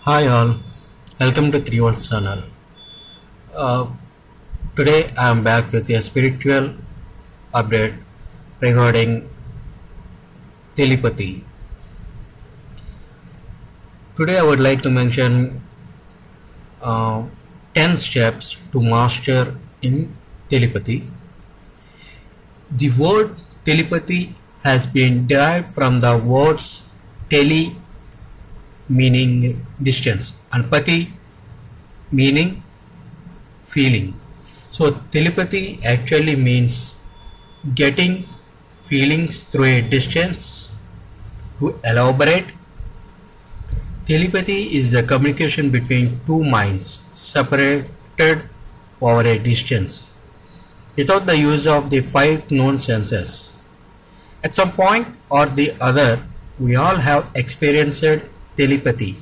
Hi all, welcome to 3 Volts channel. Uh, Today I am back with a spiritual update regarding telepathy. Today I would like to mention 10 steps to master in telepathy. The word telepathy has been derived from the words tele meaning distance and pathy meaning feeling. So telepathy actually means getting feelings through a distance. To elaborate, telepathy is the communication between two minds separated over a distance without the use of the five known senses. At some point or the other, we all have experienced telepathy.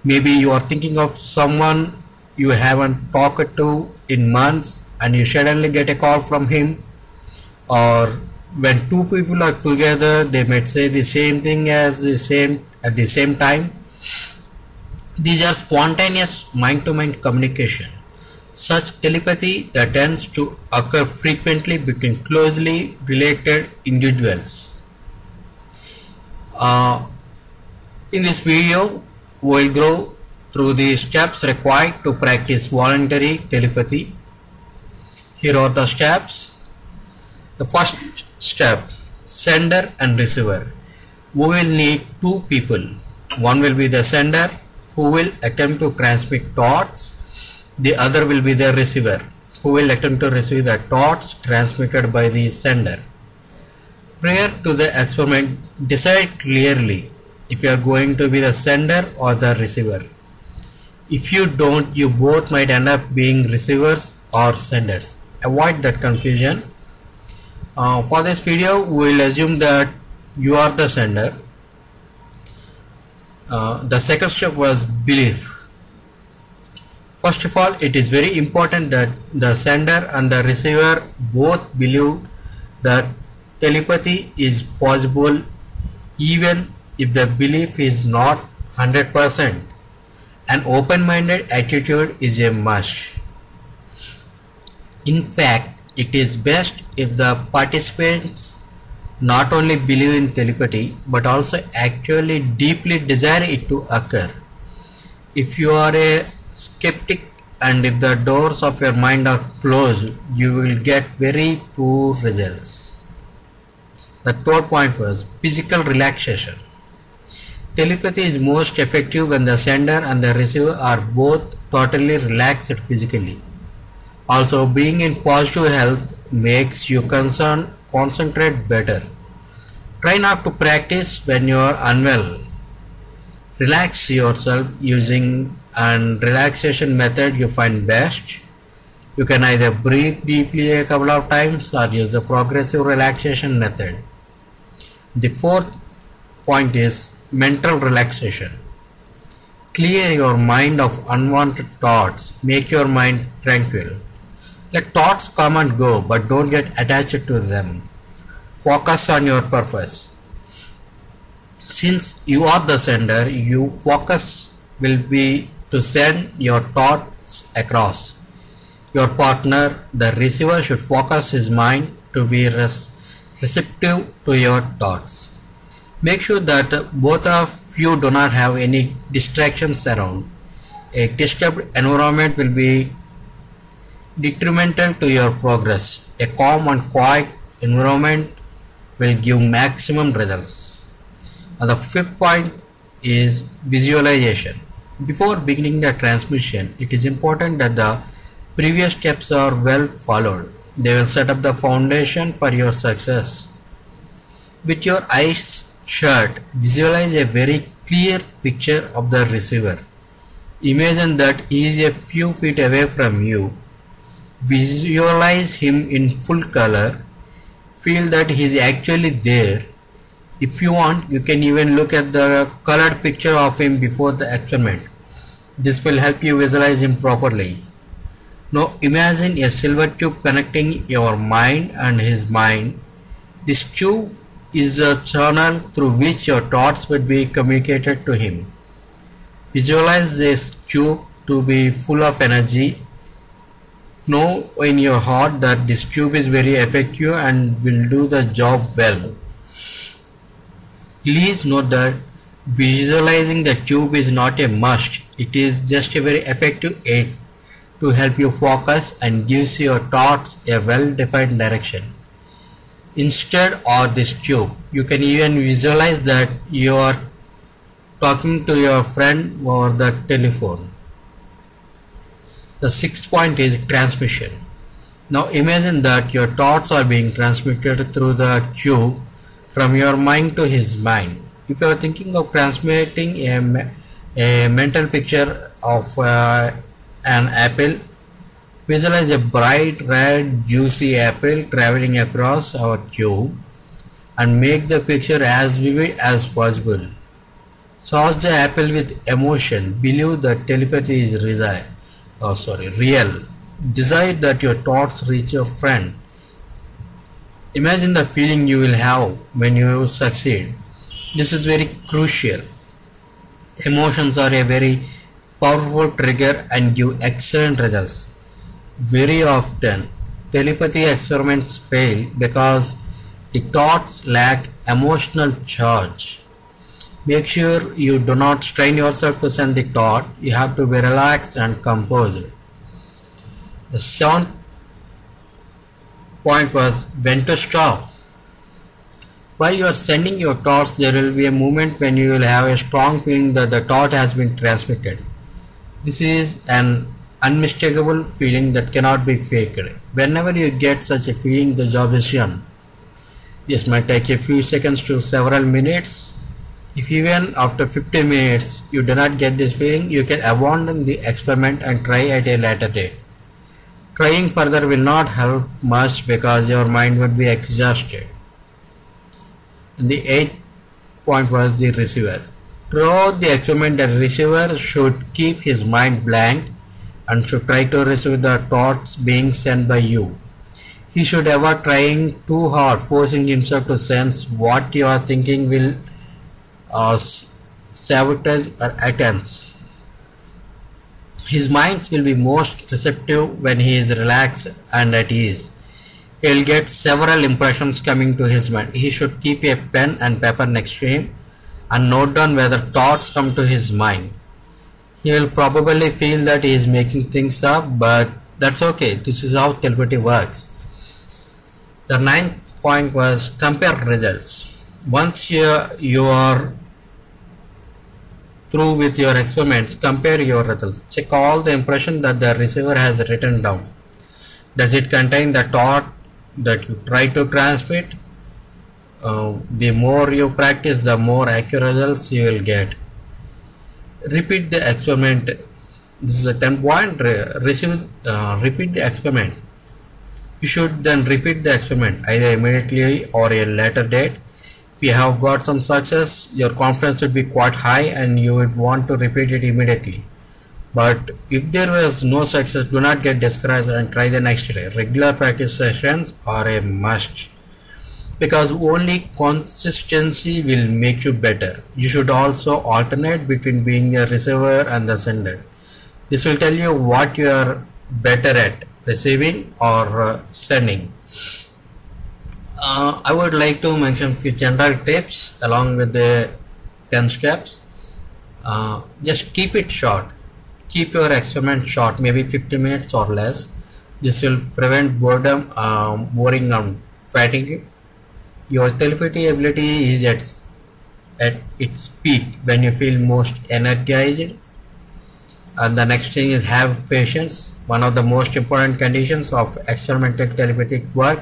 Maybe you are thinking of someone you haven't talked to in months and you suddenly get a call from him, or when two people are together they might say the same thing at the same time. These are spontaneous mind-to-mind communication. Such telepathy that tends to occur frequently between closely related individuals. In this video, we will go through the steps required to practice voluntary telepathy. Here are the steps. The first step, sender and receiver. We will need two people. One will be the sender who will attempt to transmit thoughts. The other will be the receiver who will attempt to receive the thoughts transmitted by the sender. Prior to the experiment, decide clearly if you are going to be the sender or the receiver. If you don't, you both might end up being receivers or senders. Avoid that confusion. For this video, we will assume that you are the sender. The second step was belief. First of all, it is very important that the sender and the receiver both believe that telepathy is possible, even if the belief is not 100%. An open-minded attitude is a must. In fact, it is best if the participants not only believe in telepathy but also actually deeply desire it to occur. If you are a skeptic and if the doors of your mind are closed, you will get very poor results. The third point was physical relaxation. Telepathy is most effective when the sender and the receiver are both totally relaxed physically. Also, being in positive health makes you concentrate better. Try not to practice when you are unwell. Relax yourself using an relaxation method you find best. You can either breathe deeply a couple of times or use the progressive relaxation method. The fourth point is mental relaxation. Clear your mind of unwanted thoughts. Make your mind tranquil. Let thoughts come and go, but don't get attached to them. Focus on your purpose. Since you are the sender, your focus will be to send your thoughts across. Your partner, the receiver, should focus his mind to be receptive to your thoughts. Make sure that both of you do not have any distractions around. A disturbed environment will be detrimental to your progress. A calm and quiet environment will give maximum results. And the fifth point is visualization. Before beginning the transmission, it is important that the previous steps are well followed. They will set up the foundation for your success. With your eyes shut, visualize a very clear picture of the receiver. Imagine that he is a few feet away from you. Visualize him in full color. Feel that he is actually there. If you want, you can even look at the colored picture of him before the experiment. This will help you visualize him properly. Now imagine a silver tube connecting your mind and his mind. This tube is a channel through which your thoughts would be communicated to him. Visualize this tube to be full of energy. Know in your heart that this tube is very effective and will do the job well. Please note that visualizing the tube is not a must. It is just a very effective aid to help you focus and gives your thoughts a well-defined direction. Instead of this tube, you can even visualize that you are talking to your friend over the telephone. The sixth point is transmission. Now imagine that your thoughts are being transmitted through the tube from your mind to his mind. If you are thinking of transmitting a mental picture of an apple, visualize a bright red juicy apple traveling across our tube and make the picture as vivid as possible. Charge the apple with emotion. Believe that telepathy is real. Desire that your thoughts reach your friend. Imagine the feeling you will have when you succeed. This is very crucial. Emotions are a very powerful trigger and give excellent results. Very often, telepathy experiments fail because the thoughts lack emotional charge. Make sure you do not strain yourself to send the thought. You have to be relaxed and composed. The seventh point was when to stop. While you are sending your thoughts, there will be a moment when you will have a strong feeling that the thought has been transmitted. This is an unmistakable feeling that cannot be faked. Whenever you get such a feeling, the job is done. This might take a few seconds to several minutes. If even after 15 minutes you do not get this feeling, you can abandon the experiment and try at a later date. Trying further will not help much because your mind would be exhausted. And the eighth point was the receiver. Throughout the experiment, the receiver should keep his mind blank and should try to receive the thoughts being sent by you. He should avoid trying too hard, forcing himself to sense what you are thinking will sabotage or attempts. His mind will be most receptive when he is relaxed and at ease. He will get several impressions coming to his mind. He should keep a pen and paper next to him and note down whether thoughts come to his mind. He will probably feel that he is making things up, but that's okay. This is how telepathy works. The ninth point was compare results. Once you are through with your experiments, compare your results. Check all the impression that the receiver has written down. Does it contain the thought that you try to transmit? The more you practice, the more accurate results you will get. Repeat the experiment. This is a 10 point. Repeat the experiment. You should then repeat the experiment either immediately or a later date. If you have got some success, your confidence would be quite high and you would want to repeat it immediately. But if there was no success, do not get discouraged and try the next day. Regular practice sessions are a must because only consistency will make you better. You should also alternate between being a receiver and the sender. This will tell you what you are better at, receiving or sending. I would like to mention few general tips along with the 10 steps. Just keep it short. Keep your experiment short, maybe 50 minutes or less. This will prevent boredom, boring and fatigue. Your telepathy ability is at its peak when you feel most energized. And the next thing is have patience. One of the most important conditions of experimental telepathic work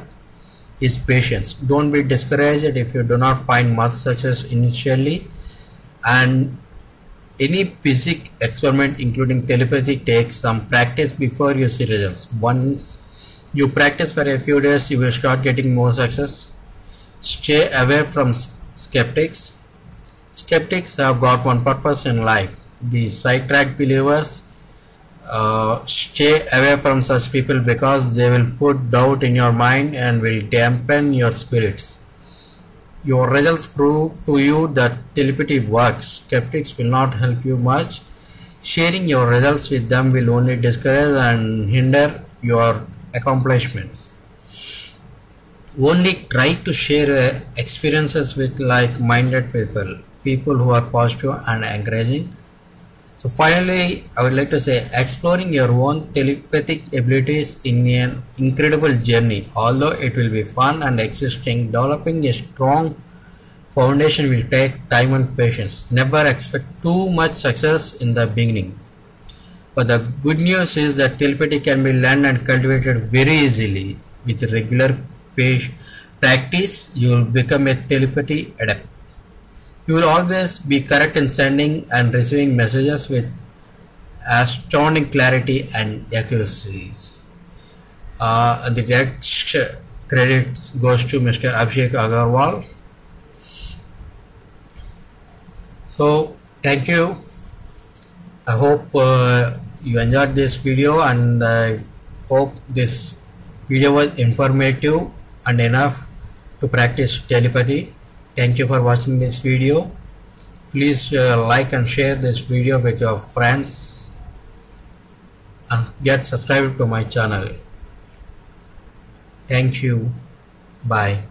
is patience. Don't be discouraged if you do not find much success initially, and any psychic experiment including telepathy takes some practice before you see results. Once you practice for a few days, you will start getting more success. Stay away from skeptics. Skeptics have got one purpose in life. The sidetracked believers. Stay away from such people because they will put doubt in your mind and will dampen your spirits. Your results prove to you that telepathy works. Skeptics will not help you much. Sharing your results with them will only discourage and hinder your accomplishments. Only try to share experiences with like-minded people who are positive and encouraging. So finally, I would like to say exploring your own telepathic abilities in an incredible journey. Although it will be fun and existing, developing a strong foundation will take time and patience. Never expect too much success in the beginning. But the good news is that telepathy can be learned and cultivated very easily. With regular practice, you will become a telepathy adept. You will always be correct in sending and receiving messages with astounding clarity and accuracy. The direct credits goes to Mr. Abhishek Agarwal. So thank you. I hope you enjoyed this video, and I hope this video was informative and enough to practice telepathy. Thank you for watching this video. Please like and share this video with your friends and get subscribed to my channel. Thank you. Bye.